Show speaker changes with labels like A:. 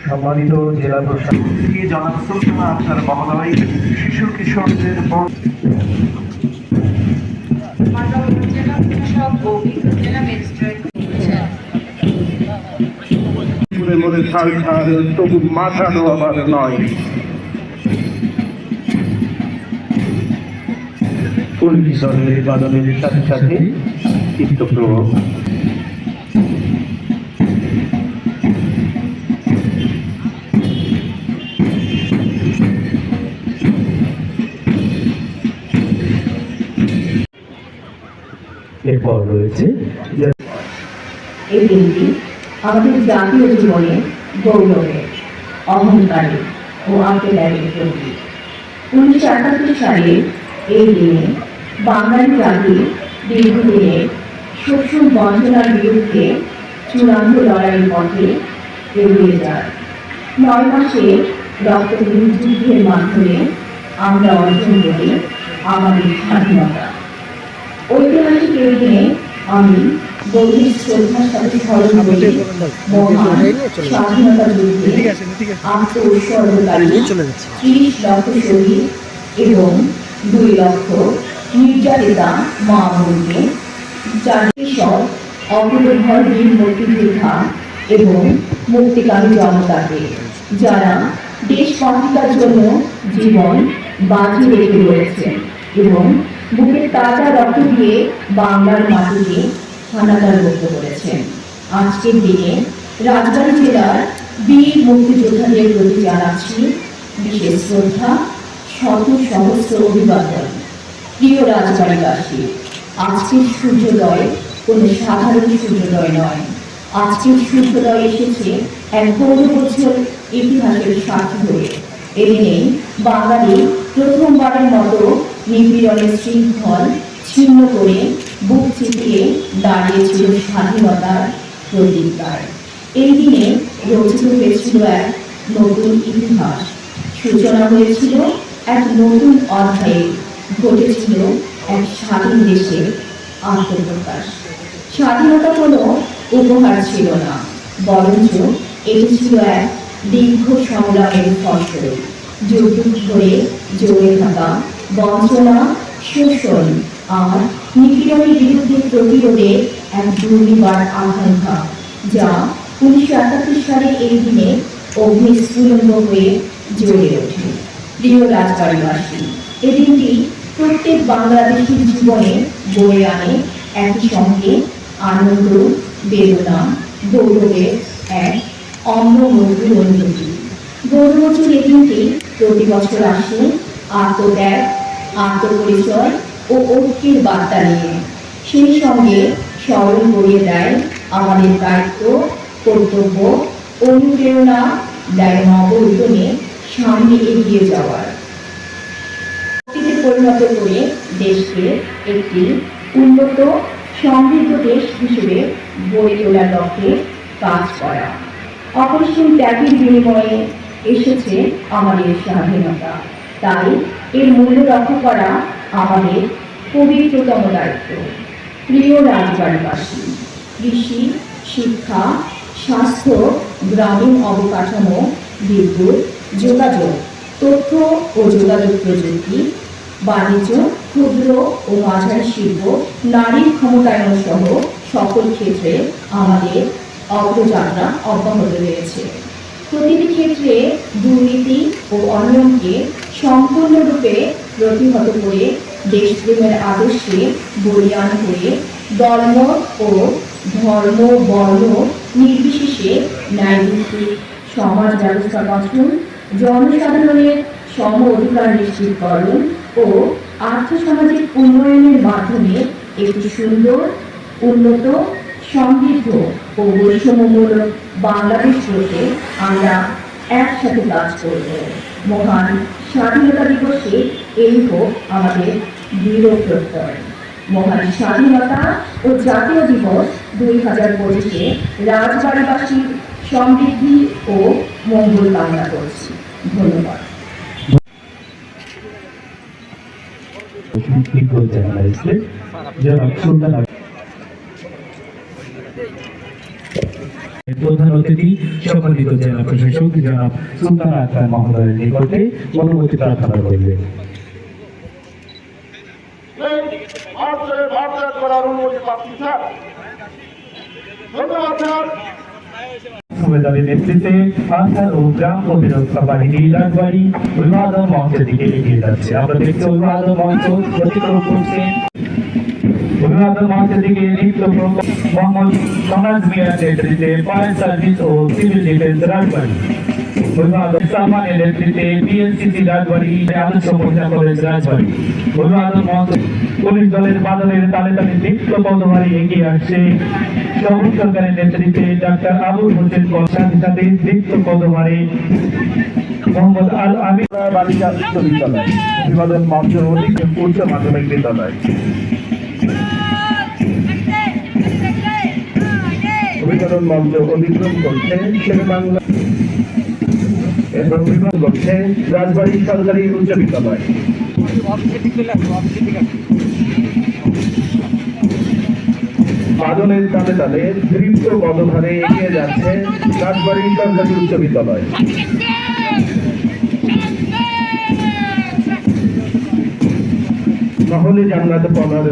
A: সম্মানিত জেলা প্রশাসক জনাব সুলতানা আক্তার মহোদয় শিশু কিশোরদের মধ্যে থাকার তবু মাথা নোয়াবার নয়। ফুলকিশোরের বাদনের সাথে সাথে চিত্তপ্রভা এরপর রয়েছে
B: এই দিনটি আমাদের জাতীয় জীবনে গৌরবের, অহংকারী ও আত্মত্যাগের প্রতীক। 1971 সালে এই দিনে বাঙালি জাতি দীর্ঘদিনের শোষণ বঞ্চনার বিরুদ্ধে চূড়ান্ত লড়াইয়ের পথে এগিয়ে যায়। 9 মাসে রক্তহীন যুদ্ধের মাধ্যমে আমরা অর্জন করি আমাদের স্বাধীনতা। ঐতিহাসিক এই দিনে আমি গভীর শ্রদ্ধার সাথে স্মরণ করি মহান স্বাধীনতা যুদ্ধে আত্মউৎসর্গকারী 30 লক্ষ শহীদ এবং 2 লক্ষ নির্যাতিতা মা বোনকে, জাতির সব অগ্রভর বীর মুক্তিযোদ্ধা এবং মুক্তিকামী জনতাকে, যারা দেশ স্বাধীনতার জন্য জীবন বাজি রেখে রয়েছেন এবং বুকের তাজা রক্ত দিয়ে বাংলার মাটিকে হানাদার করতে করেছেন। আজকের দিনে রাজবাড়ী জেলার বীর মুক্তিযোদ্ধাদের প্রতি জানাচ্ছি বিশেষ শ্রদ্ধা, শত সহস্র অভিবাদন। প্রিয় রাজবাড়ীবাসী, আজকের সূর্যোদয় কোনো সাধারণ সূর্যোদয় নয়। আজকের সূর্যোদয় এসেছে এক বহু বছর ইতিহাসের সাক্ষী হয়ে। এদিনে বাঙালি প্রথমবারের মতো নিপীড়নের শৃঙ্খল ছিন্ন করে বুক চিতিয়ে দাঁড়িয়েছিল স্বাধীনতার প্রতিজ্ঞায়। এই দিনে রচিত হয়েছিল এক নতুন ইতিহাস, সূচনা হয়েছিল এক নতুন অধ্যায়ে, ঘটেছিল এক স্বাধীন দেশের আত্মপ্রকাশ। স্বাধীনতা কোনো উপহার ছিল না, বরঞ্চ এটি ছিল এক দীর্ঘ সংগ্রামের ফসল। যুগ ধরে জমে থাকা বঞ্চনা, শোষণ আর নিপীড়নের বিরুদ্ধে প্রতিরোধে এক দুর্নিবার আকাঙ্ক্ষা, যা 1971 সালে এই দিনে অগ্নিস্ফুলিঙ্গ হয়ে জ্বলে ওঠে। প্রিয় রাজবাড়ীবাসী, এই দিনটি প্রত্যেক বাংলাদেশের জীবনে বয়ে আনে একই সঙ্গে আনন্দ, বেদনা, গৌরবের এক অন্য মধুর অনুভূতি। গৌরবচুর এই দিনটি প্রতি বছর আসে আত্মত্যাগ, আত্মপরিচয় ও ঐক্যের বার্তা নিয়ে। সেই সঙ্গে স্মরণ করিয়ে দেয় আমাদের দায়িত্ব, কর্তব্য, অনুপ্রেরণা দেয় নব উদ্যমে সামনে এগিয়ে যাওয়ার, পরিণত করে দেশকে একটি উন্নত সমৃদ্ধ দেশ হিসেবে গড়ে তোলার লক্ষ্যে কাজ করা। অপরিসীম ত্যাগের বিনিময়ে এসেছে আমাদের স্বাধীনতা, তাই এর মূল্য রক্ষা করা আমাদের পবিত্রতম দায়িত্ব। প্রিয় রাজবাড়ীবাসী, কৃষি, শিক্ষা, স্বাস্থ্য, গ্রামীণ অবকাঠামো, বিদ্যুৎ, যোগাযোগ, তথ্য ও যোগাযোগ প্রযুক্তি, বাণিজ্য, ক্ষুদ্র ও মাঝারি শিল্প, নারীর ক্ষমতায়ন সহ সকল ক্ষেত্রে আমাদের অগ্রযাত্রা অব্যাহত রয়েছে। প্রতিটি ক্ষেত্রে দুর্নীতি ও অনিয়মকে সম্পূর্ণরূপে প্রতিহত করে দেশপ্রেমের আদর্শে বলীয়ান হয়ে দলমত ও ধর্ম বর্ণ নির্বিশেষে ন্যায়ভিত্তিক সমাজ ব্যবস্থা গঠন, জনসাধারণের সম অধিকার নিশ্চিতকরণ ও আর্থসামাজিক উন্নয়নের মাধ্যমে একটি সুন্দর, উন্নত, সমৃদ্ধ ও বৈষম্যমূলক বাংলাদেশ গড়তে আমরা একসাথে কাজ করব। মহান স্বাধীনতা দিবসে এই হোক আমাদের দৃঢ় প্রত্যয়। মহান স্বাধীনতা ও জাতীয় দিবস 2025-এ রাজবাড়িবাসীর সমৃদ্ধি ও মঙ্গল কামনা করছি। ধন্যবাদ।
C: প্রধান অতিথি সম্মানিত জেলা প্রশাসক জনাব সুলতান আক্তার মহোদয়ের নিকটে অনুমতি প্রার্থনা করবেন। সুবেদারের নেতৃত্বে আনসার ও গ্রাম প্রতিরক্ষা বাহিনী রাজবাড়ী অভিবাদন মঞ্চের দিকে এগিয়ে যাচ্ছে। আমরা দেখছি অভিবাদন মঞ্চ অতিক্রম করছে। অভিবাদন মঞ্চের দিকে নৃত্য মোহাম্মদ সমাজ মিয়ার নেতৃত্বে ফায়ার সার্ভিস ও সিভিল ডিফেন্স রাজবাড়ী। অভিবাদন সামানের নেতৃত্বে পিএনসিসি রাজবাড়ী আদর্শ মহিলা কলেজ রাজবাড়ী। অভিবাদন মঞ্চ পুলিশ দলের বাদলের তালে তালে নৃত্য পদভারী এগিয়ে আসছে। শহর সরকারের নেতৃত্বে ডাক্তার আবুল হোসেন সাথে সাথে নৃত্য পদভারী মোহাম্মদ আল আমির
A: বালিকা উচ্চ বিদ্যালয়, অভিবাদন মঞ্চ উচ্চ মাধ্যমিক বিদ্যালয়। অভিবাদন মঞ্চ অতিক্রম করছে শেরেবাংলা এবং অভিবাদন করছে রাজবাড়ী সরকারি উচ্চ বিদ্যালয়। বাদলের তালে তালে দৃপ্ত পদভারে এগিয়ে যাচ্ছে রাজবাড়ী সরকারি উচ্চ বিদ্যালয়। মহলে জান্নাত পনার